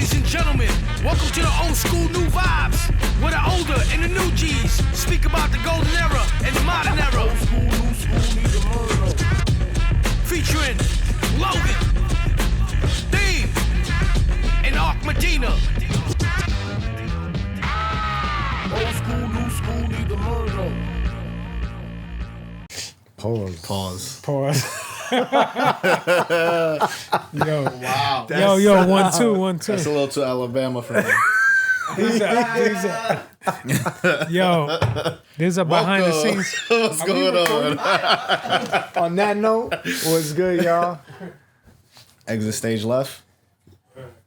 Ladies and gentlemen, welcome to the old school new vibes, where the older and the new G's speak about the golden era and the modern era. Old school, new school, need the murder. Featuring Logan, Dave, and Ark Medina. Old school, new school, need the murder. Pause. Yo, Wow. yo, 1 2 1 2. That's a little too Alabama for me. Yo, there's a behind the scenes. What's going on? On that note, what's good, y'all? Exit stage left.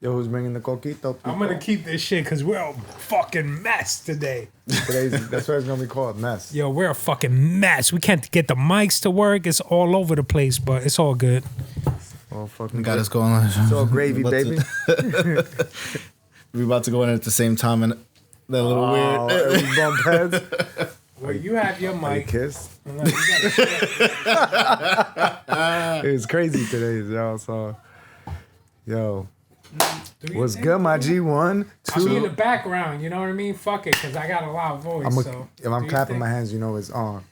Yo, who's bringing the Coquito? I'm gonna keep this shit because we're a fucking mess today. That's what it's gonna be called, mess. Yo, we're a fucking mess. We can't get the mics to work. It's all over the place, but it's all good. Oh, fucking Got us going on. It's all gravy, baby. We're about to go in at the same time and that little weird. We bump heads. Well, you have your mic. Kiss. You gotta share. It was crazy today, y'all. So, yo, Do you what's think- good, my G? 1, I'll be in 2. the background, you know what I mean? Fuck it, because I got a loud voice. If I'm clapping my hands, you know it's on.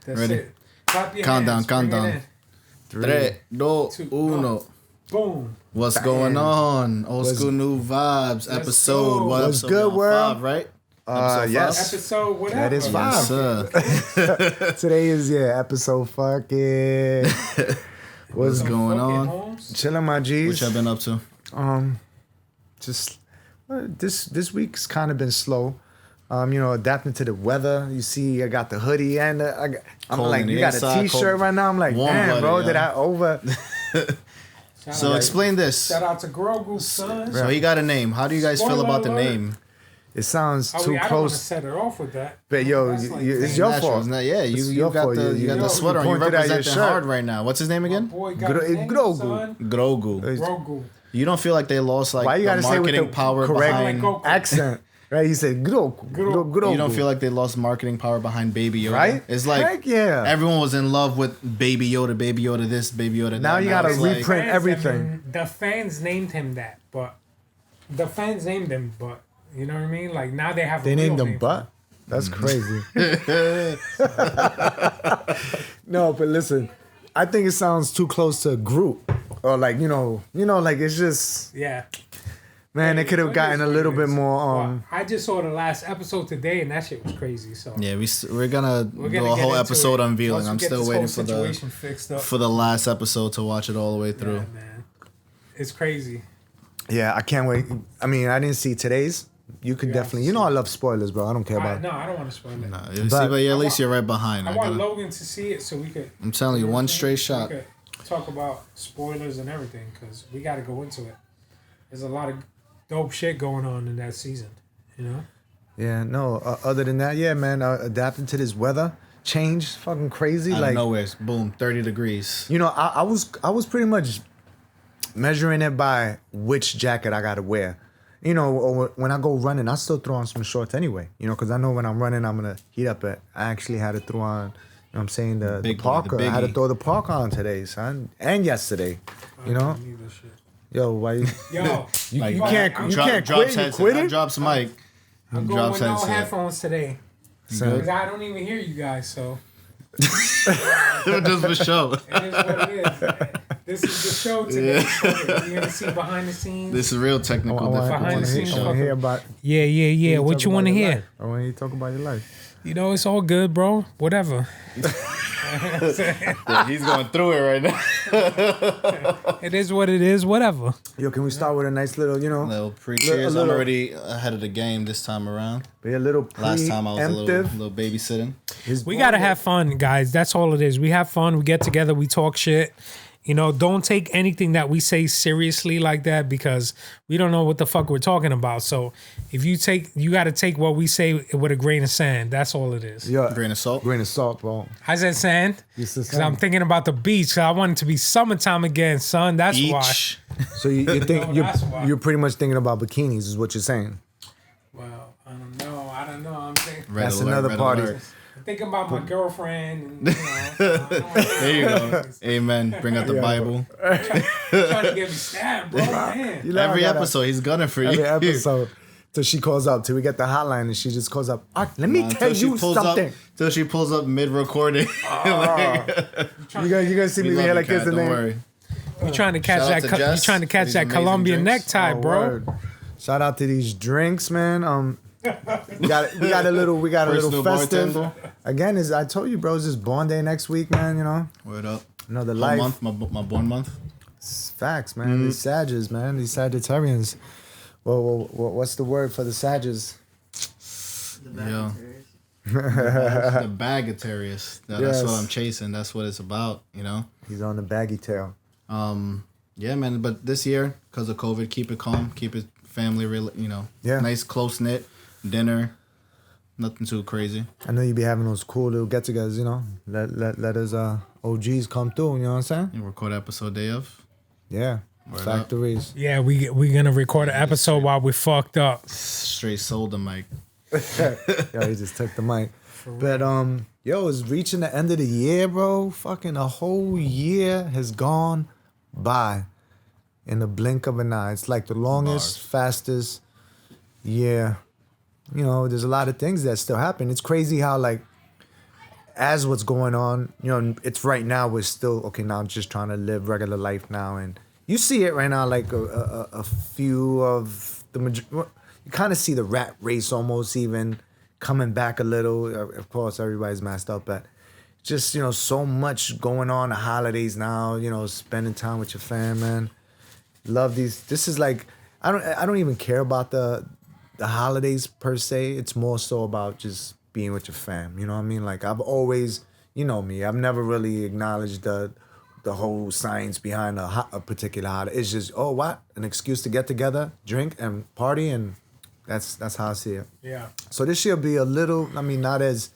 That's Ready? it. Clap your Count hands, down, bring it count in. 3, 2, 1. Boom. What's going on? Old school new vibes episode. go. What What's episode? good, Y'all? world? 5, right? Yes. Episode whatever. That is fine. Yes, sir. Today is episode fucking. What's going on? Holmes. Chilling, my G's. What y'all been up to? Just this week's kind of been slow. Adapting to the weather. You see, I got the hoodie and I'm Cold like, in you the got a inside, t-shirt cold. right now. I'm like, Warm damn, blooded, bro, yeah. did I over? So explain this. Shout out to Grogu, son. So he got a name. How do you guys feel Spoiler about the alert. name? It sounds too I don't want to close. set it off with that. But yo, That's like it's saying your Natural, fault. isn't it? Yeah, It's you your got fault. the you got You the sweater on. You pointed at your representing shirt. hard right now. What's his name My again? boy got his name, Grogu. son. Grogu. Grogu. You don't feel like they lost like Why you the gotta say with marketing the power correct behind? Like Goku. accent? Right? He said, Grogu. You don't feel like they lost marketing power behind Baby Yoda, Right? It's like Heck yeah. everyone was in love with Baby Yoda this, Baby Yoda that. Now you gotta it's like- reprint everything. The fans named him that, but you know what I mean? Like now they have. They a real named him name. Butt? That's crazy. No, but listen, I think it sounds too close to Groot. Or like, like it's just, Yeah. man, they could have What gotten is a little what bit it is? more, Well, I just saw the last episode today, and that shit was crazy. So Yeah, we're gonna we're do gonna a get whole into episode it. unveiling. Once we I'm get still this waiting whole for situation fixed up. the last episode to watch it all the way through. Yeah, man, it's crazy. yeah, I can't wait. I mean, I didn't see today's. You could definitely, I love spoilers, bro. I don't care about it. No, I don't want to spoil it. Nah, you see, but at least you're right behind. I want Logan to see it so we could. I'm telling you, one straight shot. We could talk about spoilers and everything because we got to go into it. There's a lot of dope shit going on in that season, you know. Yeah, no, other than that, yeah, man, adapting to this weather change, fucking crazy. Out like, of nowhere, boom, 30 degrees. I was pretty much measuring it by which jacket I gotta wear. Or when I go running, I still throw on some shorts anyway. Because I know when I'm running, I'm gonna heat up. It. I actually had to throw on. What I'm saying the Big boy, parka. the I had to biggie. throw the parka on today, son, and yesterday. I don't need this shit. Yo, why you? Yo, you Like, can't Drops quit. You headset. quitting? Drops mic. I'm going Drops with no headset. headphones today Son, because I don't even hear you guys. So Just for show. it is what it is. This is the show today. You're gonna see behind the scenes. This is real technical I want difficulties. the scenes to hear about. Yeah. What you want to hear? I want you to talk about your life. It's all good, bro. Whatever. Yeah, he's going through it right now. It is what it is. Whatever. Yo, can we start with a nice little, Little pre-cheers. A little- I'm already ahead of the game this time around. be a little Last time I was a preemptive. little babysitting. We gotta have fun, guys. That's all it is. We have fun. We get together. We talk shit. Don't take anything that we say seriously like that because we don't know what the fuck we're talking about. So if you got to take what we say with a grain of sand. That's all it is. Yeah, Grain of salt. Grain of salt, bro. I said sand You said because I'm sand. thinking about the beach. 'Cause I want it to be summertime again, son. That's why. Beach. So you think No, that's why. you're pretty much thinking about bikinis, is what you're saying. Well, I don't know. I'm thinking. Red That's alert, another red party. alert. Thinking about my girlfriend. And, There you go. Amen. Bring out the Bible. trying to get me stabbed, bro. Man. You know, Every episode, he's gunning for you. Every episode. Till she calls up, till we get the hotline, and she just calls up. Let me tell Until she you pulls something. Up, till she pulls up mid-recording. You gonna see me We love here you, like this, Kat, and don't then worry. You trying to catch Shout out that? to You Jess trying to catch for that these amazing Colombian drinks. necktie, bro? Word. Shout out to these drinks, man. We got a little Personal festive. bartender. Again, I told you, bro, it's just Born Day next week, man. You know, Word up. another Whole life. month, my born month. It's facts, man. These Sages, man. These Sagittarians. Well, what's the word for the Sages? Yeah. The Bagatarius. That's Yes. what I'm chasing. That's what it's about, you know? He's on the baggy tail. Yeah, man. But this year, because of COVID, keep it calm. Keep it family, you know? Yeah. Nice, close-knit dinner. Nothing too crazy. I know you be having those cool little get-togethers, you know? Let us OGs come through, you know what I'm saying? You record episode day of. Yeah. Word up. Factories. Yeah, we gonna record an episode while we fucked up. Straight sold the mic. Yo, he just took the mic. But yo, it's reaching the end of the year, bro. Fucking a whole year has gone by in the blink of an eye. It's like the longest, fastest year. You know, there's a lot of things that still happen. It's crazy how like as what's going on, you know, it's right now we're still okay. Now I'm just trying to live regular life now, and you see it right now. Like a few of the you kind of see the rat race almost even coming back a little. Of course, everybody's messed up, but just, you know, so much going on the holidays now. You know, spending time with your fam, man. Love these. This is like I don't even care about the holidays per se. It's more so about just being with your fam. You know what I mean? Like I've always, you know me, I've never really acknowledged the whole science behind a particular holiday. It's just, oh, what? An excuse to get together, drink, and party, and that's how I see it. Yeah. So this year will be a little, I mean, not as,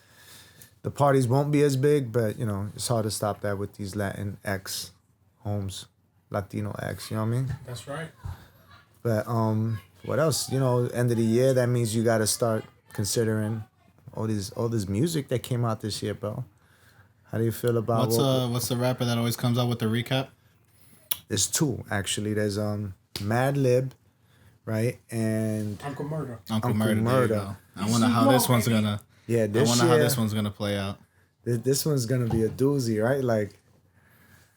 the parties won't be as big, but, you know, it's hard to stop that with these Latin X homes, Latino X, you know what I mean? That's right. But what else? You know, end of the year, that means you got to start considering all this music that came out this year, bro. How do you feel about What's the rapper that always comes out with the recap? There's two actually. There's Mad Lib, right, and Uncle Murder. Uncle Uncle Murder. There you Murder. go. I wonder how this one's gonna. yeah, I this wonder year, how this one's gonna play out. this one's gonna be a doozy, right? Like,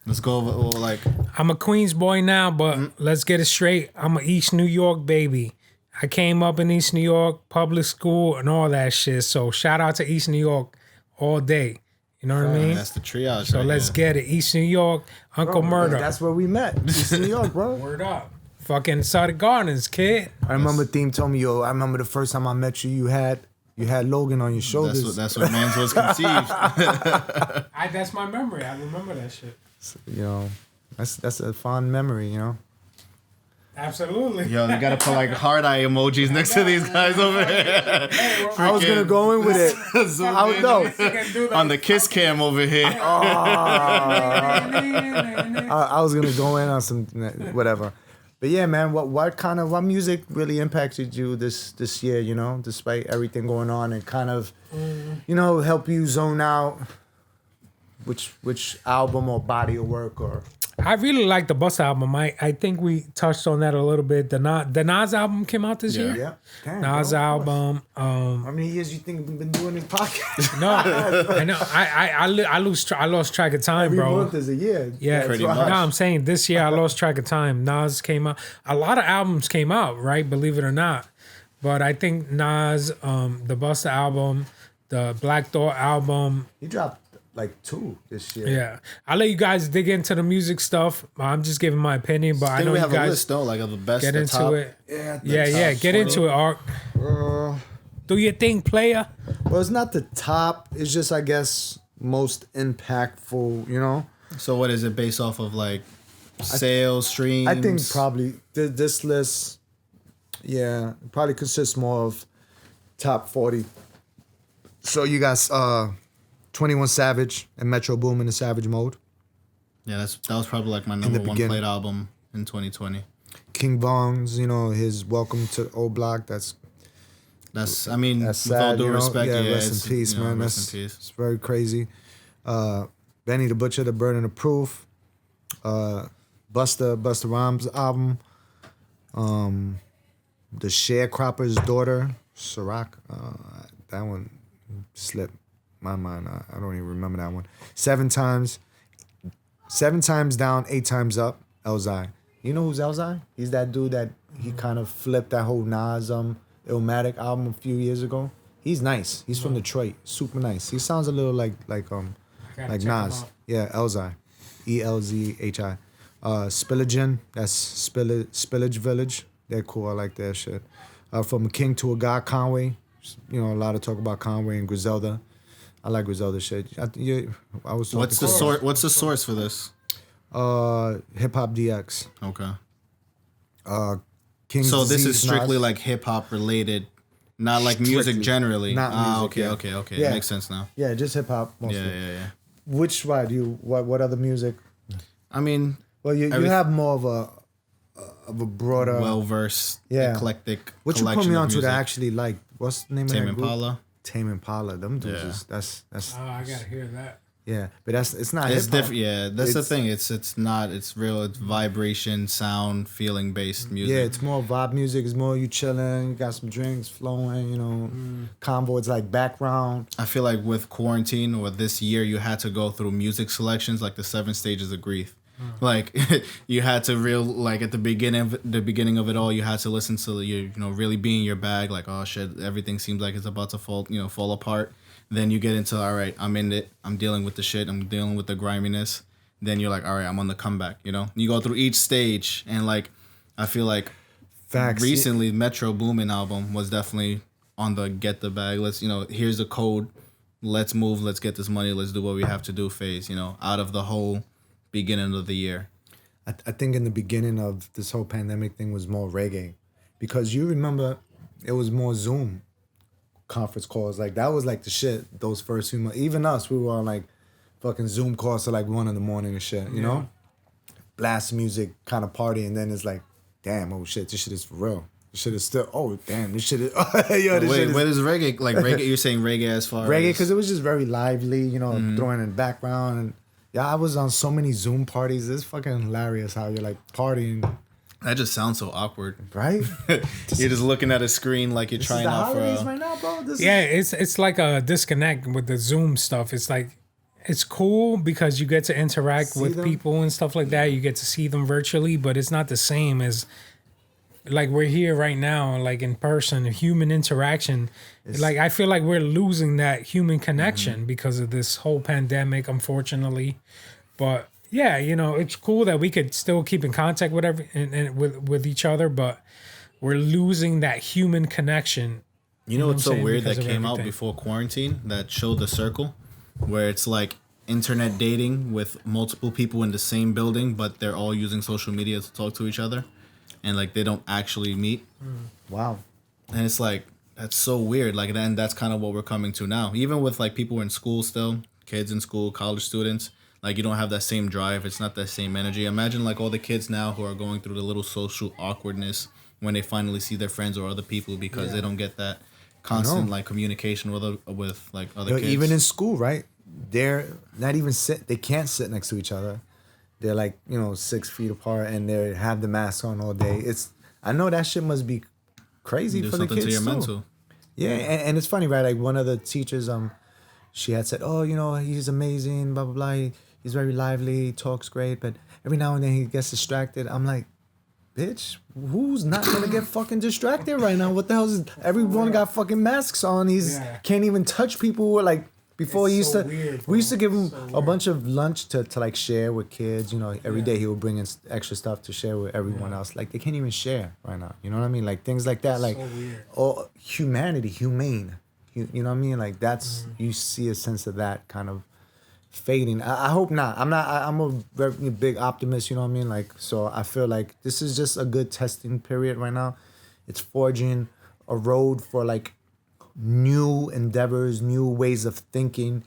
Let's go over like I'm a Queens boy now, but let's get it straight. I'm a East New York baby. I came up in East New York, public school, and all that shit. So shout out to East New York all day. You know what I mean? that's the triage. So right let's here. get it. East New York, Uncle bro, Murder. That's where we met, East New York, bro. Word up. Fucking Sutter Gardens, kid. I remember Theme told me, yo, I remember the first time I met you, you had Logan on your shoulders. That's what man's was conceived. That's my memory. I remember that shit. You know, that's a fond memory, you know. Absolutely. Yo, they gotta put like heart eye emojis next to these guys over here. I was gonna go in with it. I was no. On the kiss cam over here. I was gonna go in on some whatever, but yeah, man. What music really impacted you this year? You know, despite everything going on, and kind of, you know, help you zone out. Which album or body of work or? I really like the Bus album. I think we touched on that a little bit. The Nas album came out this year. Yeah. Damn, Nas bro, album. How many years you think we've been doing this podcast? No, I know. I lost track of time, Every bro. month is a year. Yeah, Pretty no, much. I'm saying this year I lost track of time. Nas came out. A lot of albums came out, right? Believe it or not. But I think Nas, the Busta album, the Black Thought album. He dropped like 2 this year. Yeah, I'll let you guys dig into the music stuff. I'm just giving my opinion, but I Didn't know we you have a guys list though, like of the best, get the into top? it. Yeah. Yeah, get 20. into it, Ark. Do your thing, player. Well, it's not the top. It's just, I guess, most impactful. You know. So what is it based off of, like sales, streams? I think probably this list, yeah, probably consists more of top 40. So you got 21 Savage and Metro Boomin in Savage Mode. Yeah, that was probably like my number one beginning. played album in 2020. King Vong's, you know, his Welcome to Old Block. That's That's, I mean, That's with all sad, due you know? respect, Yeah, yeah, rest it's, in peace, you know, man. rest That's in peace. it's very crazy. Benny the Butcher, The Burden of Proof. Busta Rhymes album. The Sharecropper's Daughter, Ciroc. That one slipped my mind. I don't even remember that one. 7 times down, 8 times up. Elzai. You know who's Elzai? He's that dude that he kind of flipped that whole Nas Illmatic album a few years ago. He's nice. He's from Detroit. Super nice. He sounds a little like check him Nas. out. Yeah, Elzai. ELZHI. Spillagen, that's Spillage Village. They're cool. I like that shit. From a King to a God, Conway. You know, a lot of talk about Conway and Griselda. I like Griselda shit. I was talking What's the to- source? What's the source for this? Hip Hop DX. Okay. King's So this Disease, is strictly Nas. like hip hop related, not like music Strictly. generally. Not music, yeah. Okay. Yeah. Makes sense now. Yeah, just hip hop mostly. Yeah. Which why do you what other music? I mean, Well, you have more of a broader. well versed, Yeah. eclectic. what you put collection me of onto music. that I actually like? What's the name Tame of that group? Impala. Tame Impala. Them dudes Yeah. is that's Oh, I gotta hear that. yeah, but it's not It's hip hop. different. Yeah, that's the It's- thing. It's not. It's real. It's vibration, sound, feeling based music. Yeah, it's more vibe music. It's more you chilling, you got some drinks flowing, you know, convo. It's like background. I feel like with quarantine or this year, you had to go through music selections like the 7 stages of grief. Like you had to like at the beginning of it all, you had to listen to you know really be in your bag. Like, oh shit, everything seems like it's about to fall apart. Then you get into, all right, I'm in it. I'm dealing with the shit. I'm dealing with the griminess. Then you're like, all right, I'm on the comeback. You know, you go through each stage, and like I feel like Facts. recently Metro Boomin album was definitely on the get the bag. Let's, here's the code. Let's move. Let's get this money. Let's do what we have to do phase. Out of the whole beginning of the year. I think in the beginning of this whole pandemic thing was more reggae, because you remember it was more Zoom conference calls. Like that was like the shit. Those first few months, even us, we were on like fucking Zoom calls till like 1 a.m. and shit. You know, blast music, kind of party, and then it's like, damn, oh shit, this shit is for real. This shit is still. Oh damn, this shit is. Yo, this Wait, shit is what is reggae? Like reggae? You're saying reggae as far reggae as because it was just very lively. You know, throwing in the background and. Yeah, I was on so many Zoom parties. It's fucking hilarious how you're like partying, that just sounds so awkward. right? You're just looking at a screen like you're This trying is the out for holidays a. right now, bro. This Yeah, is, it's like a disconnect with the Zoom stuff. It's like it's cool because you get to interact See with them? people and stuff like that. You get to see them virtually, but it's not the same as like we're here right now, like in person, human interaction. Like I feel like we're losing that human connection because of this whole pandemic, unfortunately. But yeah, it's cool that we could still keep in contact with and with each other, but we're losing that human connection. You know what's what I'm so saying? weird that Because of came out everything. before quarantine that showed the circle, where it's like internet dating with multiple people in the same building, but they're all using social media to talk to each other, and like they don't actually meet. wow. And it's like that's so weird. Like then that's kind of what we're coming to now. Even with like people in school still, kids in school, college students. Like you don't have that same drive. It's not that same energy. Imagine like all the kids now who are going through the little social awkwardness when they finally see their friends or other people because they don't get that constant like communication with like other kids. Even in school, right? They're not even they can't sit next to each other. They're like 6 feet apart and they have the mask on all day. I know that shit must be crazy do for the something kids to your too. mental. Yeah, and it's funny, right? Like one of the teachers, she had said, "Oh, he's amazing, blah blah blah. He's very lively, he talks great, but every now and then he gets distracted." I'm like, bitch, who's not gonna get fucking distracted right now? What the hell is everyone got fucking masks on? Can't even touch people. Like before, It's he used so to. weird, We used to bro. give him So a weird. bunch of lunch to like share with kids. Every day he would bring in extra stuff to share with everyone else. Like they can't even share right now. You know what I mean? Like things like that. Like weird. or humanity, humane. You know what I mean? Like that's you see a sense of that kind of fading. I hope not. I'm not. I'm a very big optimist. You know what I mean? Like so, I feel like this is just a good testing period right now. It's forging a road for like new endeavors, new ways of thinking,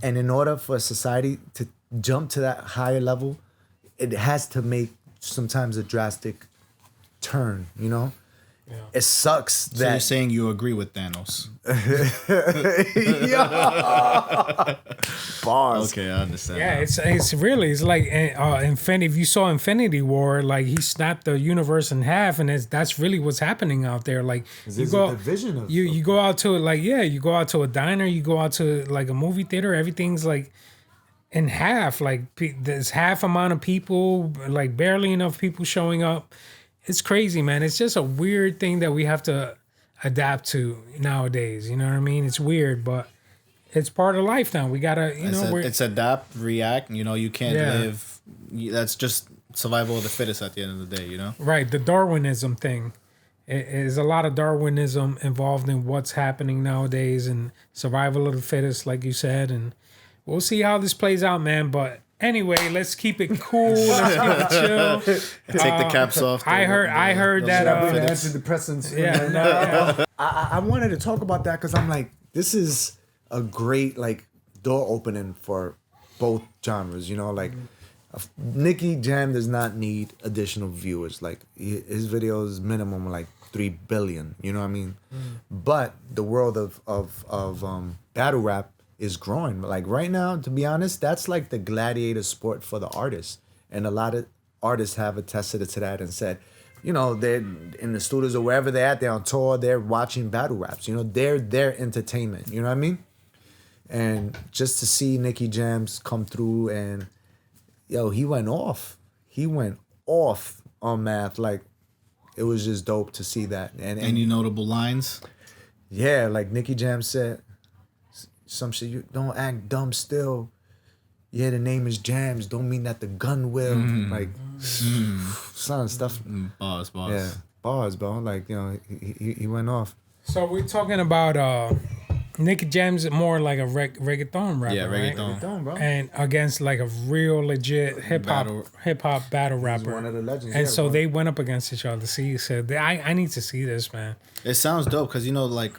and in order for society to jump to that higher level, it has to make sometimes a drastic turn. it sucks So you're that. saying you agree with Thanos? Bars. Okay, I understand. Yeah, now. it's really it's like Infinity. If you saw Infinity War, like he snapped the universe in half, and that's really what's happening out there. Like you It's go, a division of you go out to you go out to a diner, you go out to like a movie theater, everything's like in half. Like there's half amount of people, like barely enough people showing up. It's crazy, man. It's just a weird thing that we have to adapt to nowadays. You know what I mean? It's weird, but it's part of life now. We gotta, It's adapt, react. You can't Yeah. live. That's just survival of the fittest at the end of the day. right. The Darwinism thing. Is a lot of Darwinism involved in what's happening nowadays and survival of the fittest, like you said. And we'll see how this plays out, man. But anyway, let's keep it cool. Let's keep it chill. Take the caps off. I heard that. Antidepressants. Yeah, no, yeah. I wanted to talk about that because I'm like, this is a great like door opening for both genres. Nicky Jam does not need additional viewers. Like his videos minimum like 3 billion. You know what I mean? But the world of battle rap is growing. Like right now, to be honest, that's like the gladiator sport for the artists, and a lot of artists have attested to that and said, they're in the studios or wherever they're at, they're on tour, they're watching battle raps. They're their entertainment. You know what I mean? And just to see Nicky Jams come through and, he went off. He went off on math. Like, it was just dope to see that. And Any notable lines? yeah, like Nicky Jam said, some shit, you don't act dumb still. Yeah, the name is Jams. Don't mean that the gun will. Like, son, stuff. Bars. Yeah, bars, bro. Like, he went off. So we're talking about Nicky Jam's more like a reggaeton rapper, Yeah, right? reggaeton. Bro. And against like a real legit hip hop battle rapper. one of the legends, And yeah, so bro. they went up against each other. See, so I need to see this, man. It sounds dope because to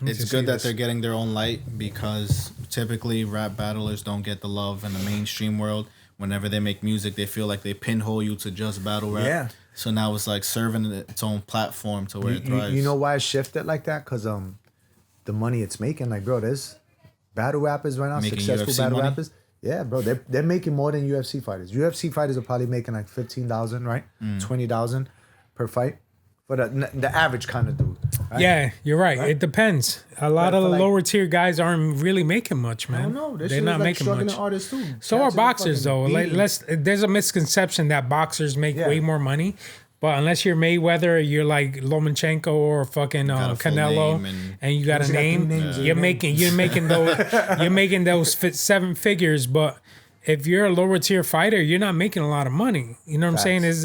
it's see good that this. they're getting their own light because typically rap battlers don't get the love in the mainstream world. Whenever they make music, they feel like they pinhole you to just battle rap. Yeah. So now it's like serving its own platform to where it thrives. You know why it shifted like that? Because the money it's making, like, bro, there's battle rappers right now, Making successful UFC battle money? rappers. Yeah, bro, they're making more than UFC fighters. UFC fighters are probably making like 15,000, right? 20,000 per fight for the average kind of dude. Right? Yeah, you're right. It depends. A lot Right, of for the like- lower tier guys aren't really making much, man. I don't know. They're not making struggling much. artists too. So Cats are in the boxers, though. fucking Like, beating. there's a misconception that boxers make Yeah. way more money. But unless you're Mayweather, you're like Lomachenko or fucking got a full Canelo, name and you got a You got three name, names in you're your making those 7 figures. But if you're a lower tier fighter, you're not making a lot of money. You know what I'm saying? Facts.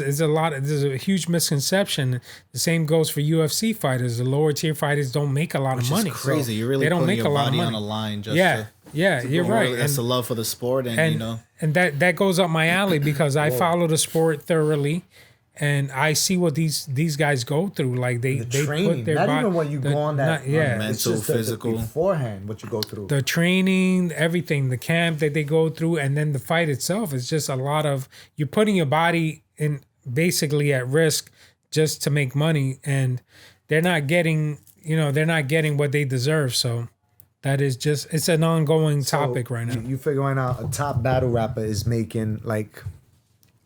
There's a huge misconception. The same goes for UFC fighters. The lower tier fighters don't make a lot of money. It's crazy. You really they don't put make your a lot of body money. on a line just Yeah, to... yeah, you're right. That's the And- love for the sport, and, and that goes up my alley because I follow the sport thoroughly, and I see what these guys go through. Like they Training, put their not body, even when you go on that. yeah, mental, it's just the physical. beforehand, what you go through. the training, everything, the camp that they go through, and then the fight itself is just a lot of you're putting your body in basically at risk just to make money, and they're not getting what they deserve. So that is just it's an ongoing topic right now. You figuring out a top battle rapper is making like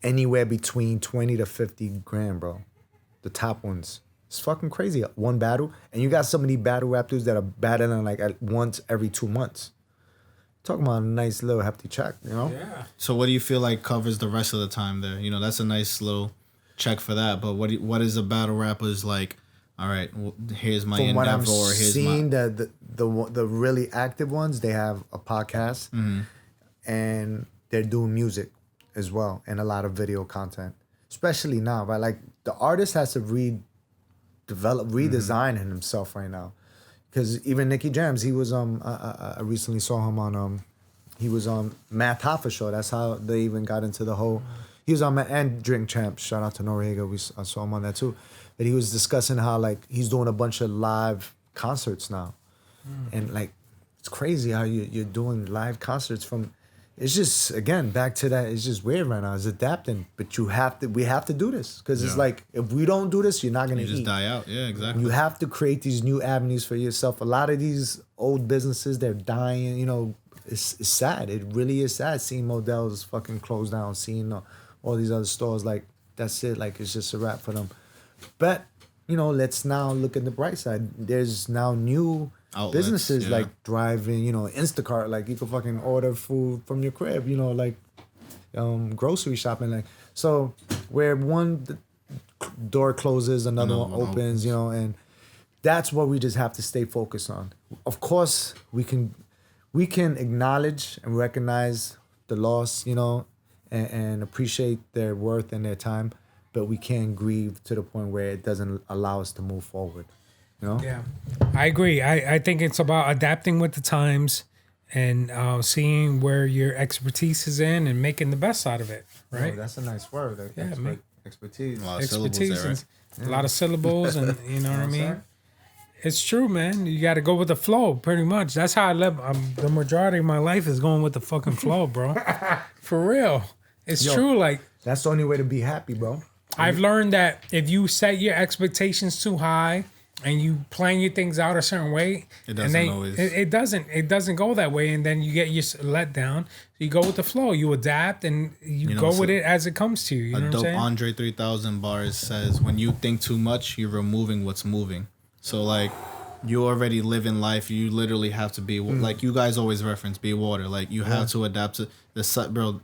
anywhere between 20 to 50 grand, bro. The top ones. It's fucking crazy. One battle. And you got so many battle rap dudes that are battling like at once every 2 months. Talking about a nice little hefty check, Yeah. So what do you feel like covers the rest of the time there? That's a nice little check for that. But what is a battle rapper's like? All right, here's my From what I'm endeavor. Here's seeing, my... the really active ones, they have a podcast and they're doing music as well and a lot of video content. Especially now, right? Like the artist has to redesign himself right now. Because even Nicky Jams, he was I recently saw him on he was on Math Hoffa show. That's how they even got into the whole. He was on and Drink Champs. Shout out to Noriega. I saw him on that too. But he was discussing how like he's doing a bunch of live concerts now, and like it's crazy how you're doing live concerts from. it's just, again, back to that. It's just weird right now. It's adapting, but we have to do this because it's like if we don't do this, you're not gonna You just eat. die out. Yeah, exactly. You have to create these new avenues for yourself. A lot of these old businesses, they're dying. You know, it's sad. It really is sad seeing Modell's fucking close down, seeing all these other stores. Like, that's it. Like, it's just a wrap for them. But, you know, let's now look at the bright side. There's now new Outlets, businesses like driving, you know, Instacart. Like, you can fucking order food from your crib, you know, like grocery shopping. Like, so where one door closes, another one opens, you know, and that's what we just have to stay focused on. Of course, we can acknowledge and recognize the loss, you know, and appreciate their worth and their time, but we can't grieve to the point where it doesn't allow us to move forward, you know? Yeah, I agree. I think it's about adapting with the times and seeing where your expertise is in and making the best out of it, right? Oh, that's a nice word. Expertise. A lot of syllables there, right? A lot of syllables, and you know what I mean? It's true, man. You got to go with the flow, pretty much. That's how I live. The majority of my life is going with the fucking flow, bro. For real. It's true. Like, that's the only way to be happy, bro. I've learned that if you set your expectations too high and you plan your things out a certain way, it doesn't always. It doesn't go that way, and then you get let down. So you go with the flow. You adapt, and you go with it as it comes to you. You know what I'm saying? Andre 3000 bars says, "When you think too much, you're removing what's moving." So like, you already live in life. You literally have to be like you guys always reference, be water. Like you have to adapt to the bro.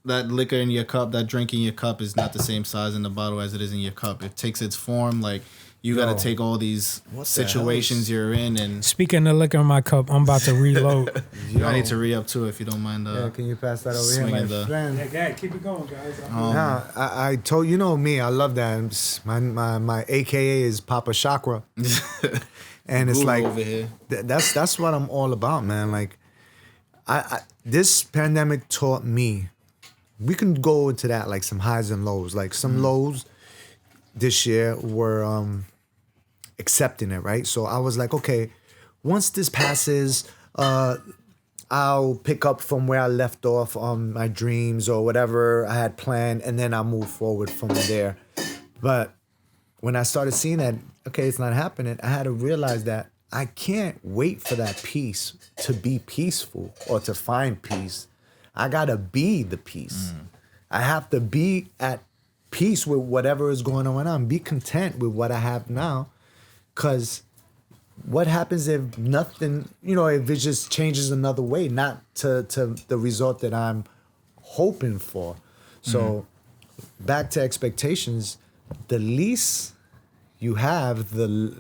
That liquor in your cup, that drink in your cup is not the same size in the bottle as it is in your cup. It takes its form. Like you got to take all these situations you're in. And speaking of liquor in my cup, I'm about to reload. I need to re-up too if you don't mind. Can you pass that over here, my friend? Yeah, keep it going, guys. I told you know me. I love that. My AKA is Papa Chakra, and it's like over here. That's what I'm all about, man. Like, I this pandemic taught me. We can go into that like some highs and lows. Like some lows this year were accepting it, right? So I was like, okay, once this passes, I'll pick up from where I left off on my dreams or whatever I had planned, and then I'll move forward from there. But when I started seeing that, okay, it's not happening, I had to realize that I can't wait for that peace to be peaceful or to find peace. I gotta be the peace. I have to be at peace with whatever is going on. Be content with what I have now. Because what happens if nothing, you know, if it just changes another way, not to the result that I'm hoping for. So back to expectations, the least you have, the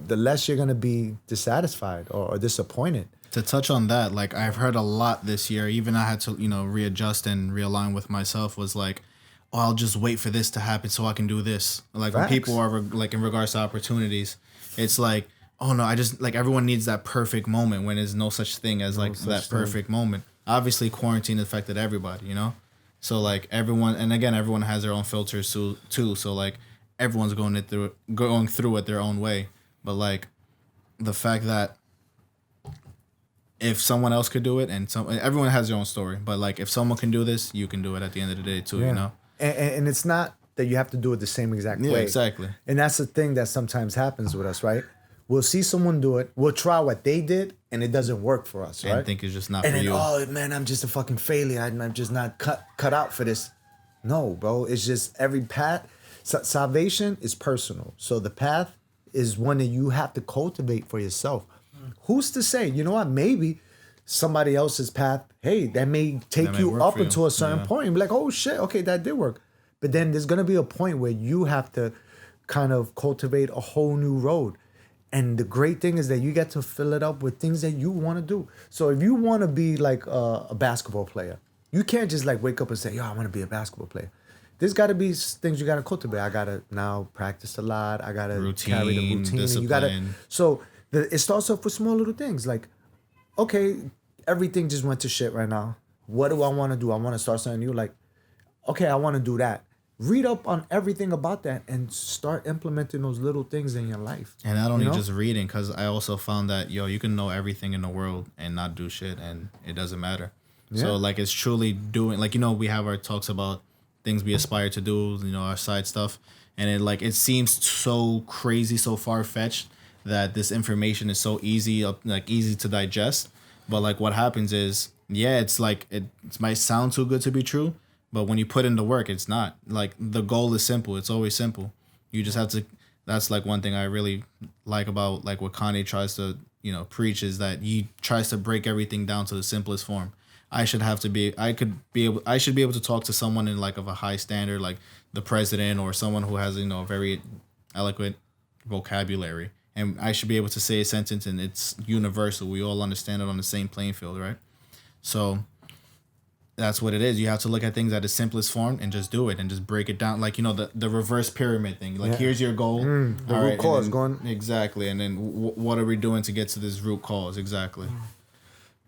less you're gonna be dissatisfied or disappointed. To touch on that, like I've heard a lot this year, even I had to, you know, readjust and realign with myself, was like, oh, I'll just wait for this to happen so I can do this. Like when people are like in regards to opportunities, it's like, oh no, I just like everyone needs that perfect moment when there's no such thing as like that perfect moment. Obviously quarantine affected everybody, you know? So like everyone, and again, everyone has their own filters too. So like everyone's going through it their own way. But like the fact that if someone else could do it, and everyone has their own story, but like if someone can do this, you can do it at the end of the day too, you know? And it's not that you have to do it the same exact way. Yeah, exactly. And that's the thing that sometimes happens with us, right? We'll see someone do it, we'll try what they did, and it doesn't work for us, right? And think it's just not and for then, you. Oh man, I'm just a fucking failure. I'm just not cut out for this. No, bro. It's just every path. Salvation is personal. So the path is one that you have to cultivate for yourself. Who's to say? You know what? Maybe somebody else's path, hey, that may take you up until a certain point and be like, oh shit, okay, that did work. But then there's gonna be a point where you have to kind of cultivate a whole new road. And the great thing is that you get to fill it up with things that you want to do. So if you want to be like a basketball player, you can't just like wake up and say, yo, I want to be a basketball player. There's got to be things you got to cultivate. I got to now practice a lot. I got to carry the routine. Discipline. It starts off with small little things like, okay, everything just went to shit right now. What do I want to do? I want to start something new. Like, okay, I want to do that. Read up on everything about that and start implementing those little things in your life. And not only just reading, because I also found that, you can know everything in the world and not do shit, and it doesn't matter. So like it's truly doing, like, you know, we have our talks about things we aspire to do, you know, our side stuff, and it seems so crazy, so far fetched that this information is so easy, like easy to digest. But like what happens is, yeah, it's like it might sound too good to be true, but when you put in the work, it's not. Like the goal is simple. It's always simple. You just have to. That's like one thing I really like about like what Kanye tries to, you know, preach, is that he tries to break everything down to the simplest form. I should be able to talk to someone in like of a high standard, like the president or someone who has, you know, a very eloquent vocabulary, and I should be able to say a sentence and it's universal. We all understand it on the same playing field, right? So that's what it is. You have to look at things at its simplest form and just do it and just break it down. Like, you know, the reverse pyramid thing. Like, here's your goal. The root cause going. Exactly. And then what are we doing to get to this root cause? Exactly.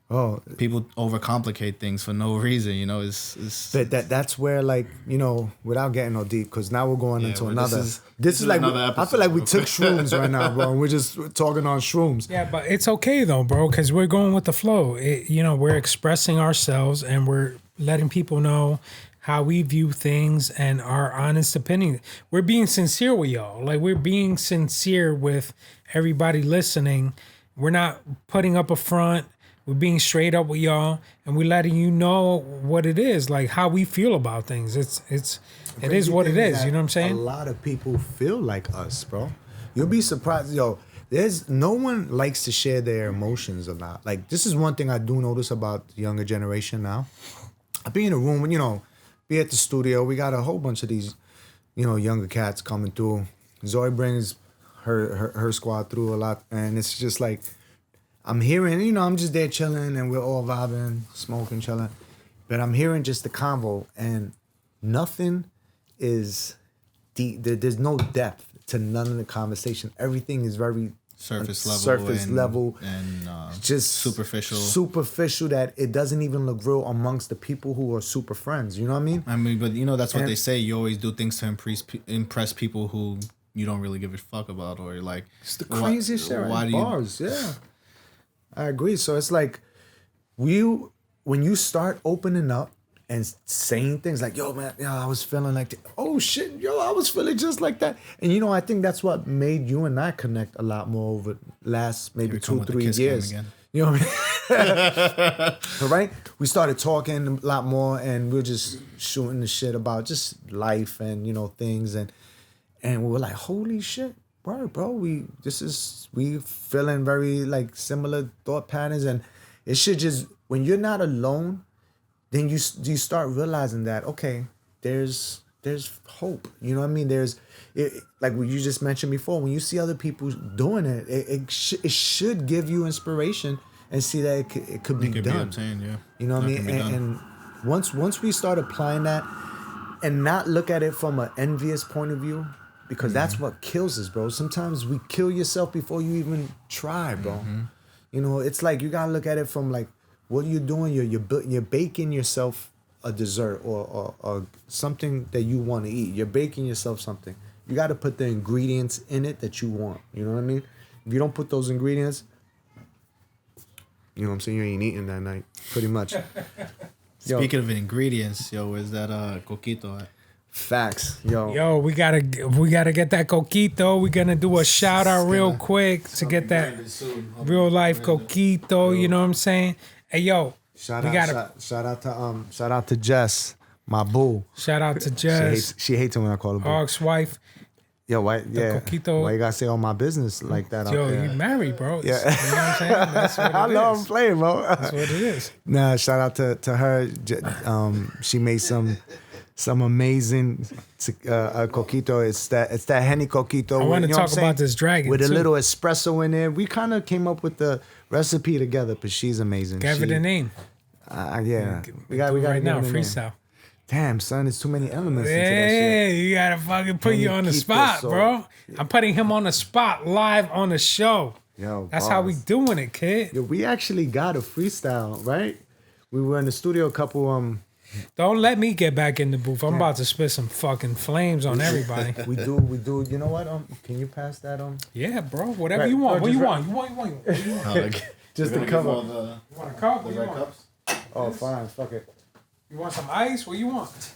Oh, people overcomplicate things for no reason, you know. That's where, like, you know, without getting all deep, because now we're going into another. This is like I feel like we took shrooms right now, bro. And we're just talking on shrooms. Yeah, but it's okay though, bro, because we're going with the flow. You know, we're expressing ourselves and we're letting people know how we view things and our honest opinion. We're being sincere with y'all. Like, we're being sincere with everybody listening. We're not putting up a front. We're being straight up with y'all, and we're letting you know what it is, like how we feel about things. It is what it is. You know what I'm saying? A lot of people feel like us, bro. You'll be surprised, yo. There's no one likes to share their emotions a lot. Like, this is one thing I do notice about the younger generation now. I be in a room, you know, be at the studio. We got a whole bunch of these, you know, younger cats coming through. Zoe brings her squad through a lot, and it's just like, I'm hearing, you know, I'm just there chilling and we're all vibing, smoking, chilling. But I'm hearing just the convo, and nothing is deep. There's no depth to none of the conversation. Everything is very surface level and just superficial, that it doesn't even look real amongst the people who are super friends. You know what I mean? But you know, that's what they say. You always do things to impress people who you don't really give a fuck about, or like, it's the craziest shit. Why bars? Yeah. I agree. So it's like when you start opening up and saying things like, yo, man, I was feeling like that. Oh, shit, yo, I was feeling just like that. And, you know, I think that's what made you and I connect a lot more over last maybe 2-3 years. You know what I mean? All right? We started talking a lot more, and we we're just shooting the shit about just life and, you know, things. And we were like, holy shit. Right, bro, we feeling very like similar thought patterns, and it should just, when you're not alone, then you start realizing that, okay, there's hope. You know what I mean? Like what you just mentioned before, when you see other people doing it, it should give you inspiration and see that it could be done. Be obtained, yeah. You know what I mean? And once we start applying that and not look at it from an envious point of view. Because that's what kills us, bro. Sometimes we kill yourself before you even try, bro. You know, it's like you gotta look at it from like, what you're doing. You're baking yourself a dessert or something that you want to eat. You're baking yourself something. You got to put the ingredients in it that you want. You know what I mean? If you don't put those ingredients, you know what I'm saying, you ain't eating that night, pretty much. Speaking of ingredients, yo, where's that Coquito at? Facts, yo. Yo, we gotta get that Coquito. We're gonna do a shout out real quick to get that real life Coquito. You know what I'm saying? Hey, yo, shout out to Jess, my boo. Shout out to Jess. She hates it when I call her boo. Ex-wife. Yo, why? Yeah. Coquito. Why you gotta say all my business like that? Yo, you married, bro. Yeah. You know what I'm saying? That's what it is. I know I'm playing, bro. That's what it is. Nah, shout out to her. She made some amazing Coquito. It's that Henny Coquito. I want to talk about this dragon with too. A little espresso in there. We kind of came up with the recipe together, but she's amazing. Give it a name. Yeah. We got right now. Freestyle. Damn, son, there's too many elements into that Yeah, shit. you gotta fucking put you on the spot, bro. I'm putting him on the spot live on the show. Yo, that's how we doing it, kid. Yo, we actually got a freestyle, right? We were in the studio a couple Don't let me get back in the booth. I'm about to spit some fucking flames on everybody. We do. You know what? Can you pass that Yeah, bro. Whatever you want. What you want? You want? Just the cover. You want a cup? The red cups? Oh, fine. Fuck it. You want some ice? What you want?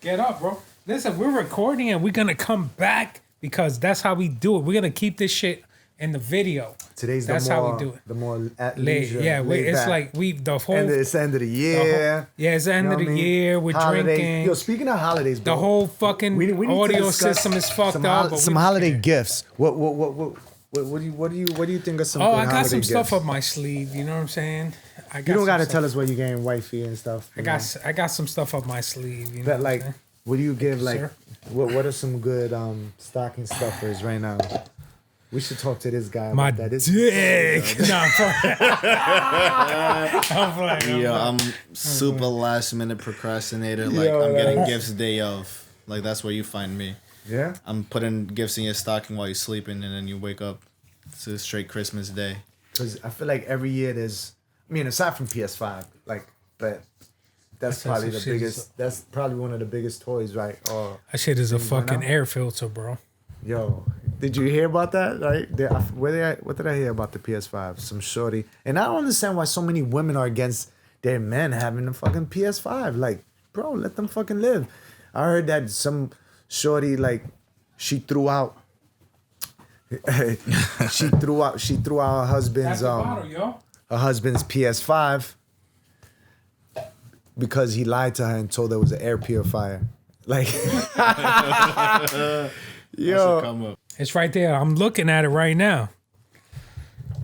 Get up, bro. Listen, we're recording and we're gonna come back because that's how we do it. We're gonna keep this shit in the video. That's how we do it. The more at Late, leisure, yeah, laid it's back. like it's the end of the year. it's the end You know of the what I mean? year. We're Holiday. drinking. Yo, speaking of holidays, bro, The whole fucking we need to audio discuss system is fucked some up. But some we holiday care. gifts. What do you think of some? Oh, good I got holiday some gifts? stuff up my sleeve. You know what I'm saying? I got You don't got to some tell stuff- us what you're getting wifey and stuff. I got some stuff up my sleeve. You know But what I'm like, saying? what do you give? Like, Sir? what are some good stocking stuffers right now? We should talk to this guy My about that. This- dick. Nah, I'm playing. Yeah, I'm super last minute procrastinator. Like Yo, I'm getting that's- gifts day of. Like that's where you find me. Yeah. I'm putting gifts in your stocking while you're sleeping, and then you wake up to straight Christmas Day. Because I feel like every year there's, I mean, aside from PS5, like, but that's probably the some shit biggest. That's probably one of the biggest toys, right? Or That shit is a Things going fucking out. air filter, bro. yo, did you hear about that? Right? What did I hear about the PS5? Some shorty, and I don't understand why so many women are against their men having the fucking PS5. Like, bro, let them fucking live. I heard that some shorty, like, she threw out her husband's yo. her husband's PS5 because he lied to her and told her it was an air purifier. Like, That should yo, come up. It's right there. I'm looking at it right now.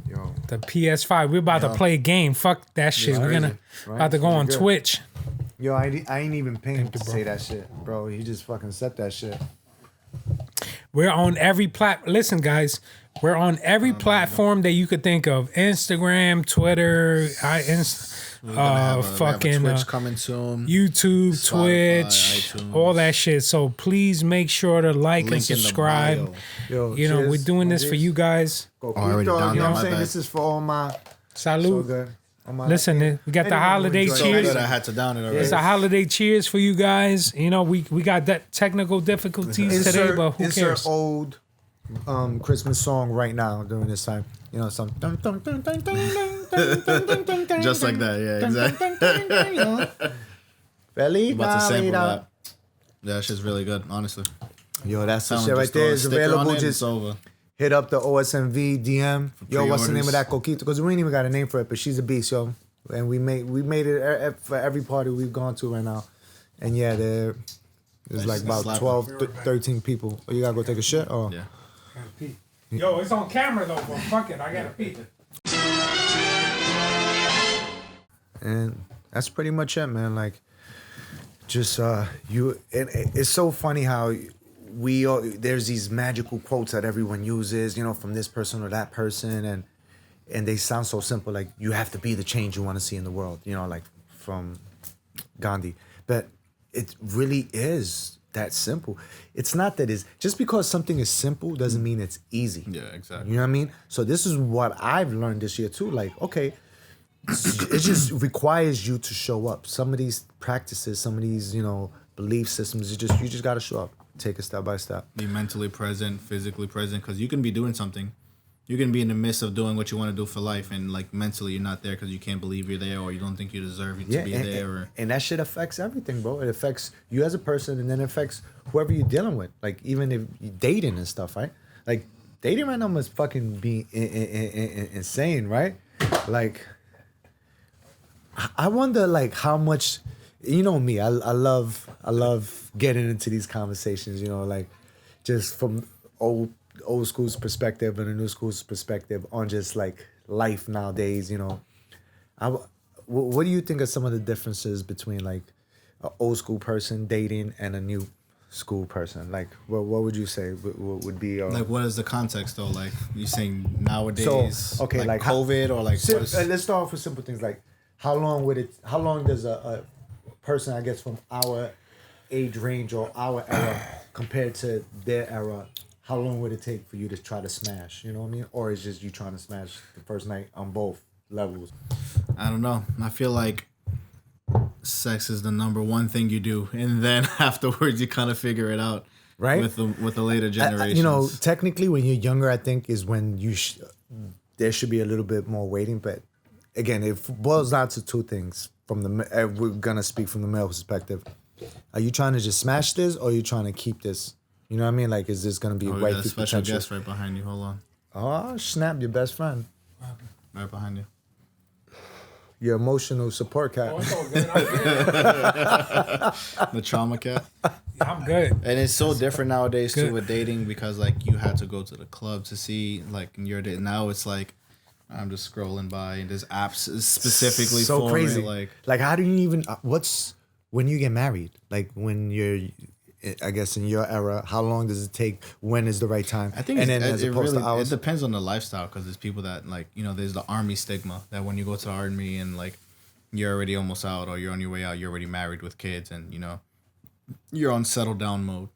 yo, The PS5. We're about to play a game. Fuck that shit. We're gonna Right? about to go on Good. Twitch. yo, I ain't even paying to bro. say that shit, bro. He just fucking said that shit. We're on every Listen, guys, we're on every platform that you could think of: Instagram, Twitter, We're gonna have a fucking Twitch coming soon. YouTube, Spotify, Twitch, iTunes. all that shit. So please make sure to like and Link in the subscribe. bio. Yo, You know, cheers, we're doing my this for G's. you guys. Coquito, Oh, I already done you know that, what I'm my saying? bad. This is for all my so Salute. good. All my- Listen, we got the Anyone who holiday enjoys So cheers. good, I had to down it already. It's a holiday cheers for you guys. You know, we got that technical difficulties today, but who insert cares? old Christmas song right now during this time. You know, some Just like that, yeah, exactly. Feliz About to sample Navidad. that. Yeah, that shit's really good, honestly. Yo, that's the Someone shit right just throw there. a It's sticker on available. it, Just it's over. hit up the OSNV DM. Yo, what's the name of pre-orders. that Coquito? Because we ain't even got a name for it, but she's a beast, yo. And we made it for every party we've gone to right now. And yeah, there's like about Slap it. 12, 13 people. Oh, you gotta go take a shit? Oh. Yeah. Yo, it's on camera though, but fuck it, I gotta pee. And that's pretty much it, man. Like, just you. And it's so funny how we all, there's these magical quotes that everyone uses, you know, from this person or that person, and they sound so simple. Like, you have to be the change you want to see in the world, you know, like from Gandhi. But it really is that simple. It's not that it's just because something is simple doesn't mean it's easy. Yeah, exactly. You know what I mean? So this is what I've learned this year too. Like, okay, it just requires you to show up. Some of these practices, some of these, you know, belief systems, you just got to show up. Take it step by step. Be mentally present, physically present, because you can be doing something. You can be in the midst of doing what you want to do for life, and like mentally you're not there because you can't believe you're there, or you don't think you deserve to be there. Or and that shit affects everything, bro. It affects you as a person, and then it affects whoever you're dealing with. Like, even if you're dating and stuff, right? Like, dating right now must fucking be insane, right? Like, I wonder, like, how much, you know me, I love getting into these conversations, you know, like, just from old school's perspective and the new school's perspective on just like life nowadays, you know. What do you think are some of the differences between like an old school person dating and a new school person? Like, what would you say would be like, what is the context though? Like, you saying nowadays? So, okay, like COVID or like what is, let's start off with simple things like how long does a person, I guess, from our age range or our era compared to their era, how long would it take for you to try to smash? You know what I mean? Or is just you trying to smash the first night on both levels? I don't know. I feel like sex is the number one thing you do, and then afterwards you kind of figure it out, Right? With the later generations. You know, technically, when you're younger, I think is when there should be a little bit more waiting, but again, it boils down to two things. We're gonna speak from the male perspective. Are you trying to just smash this, or are you trying to keep this? You know what I mean? Like, is this gonna be We right got a for special potential? guest right behind you. Hold on. Oh snap! Your best friend, Right behind you. your emotional support cat. Oh, it's all good. I'm good. The trauma cat. I'm good. And it's so different nowadays Good. too with dating, because like you had to go to the club to see like in your date. Now it's like I'm just scrolling by and there's apps specifically So for crazy. it. Like, how do you even? When you get married? Like, when you're, I guess in your era, how long does it take? When is the right time? I think and it, then as it opposed really to ours, it depends on the lifestyle, because there's people that like, you know, there's the army stigma that when you go to the army and like you're already almost out or you're on your way out, you're already married with kids and you know you're on settle down mode.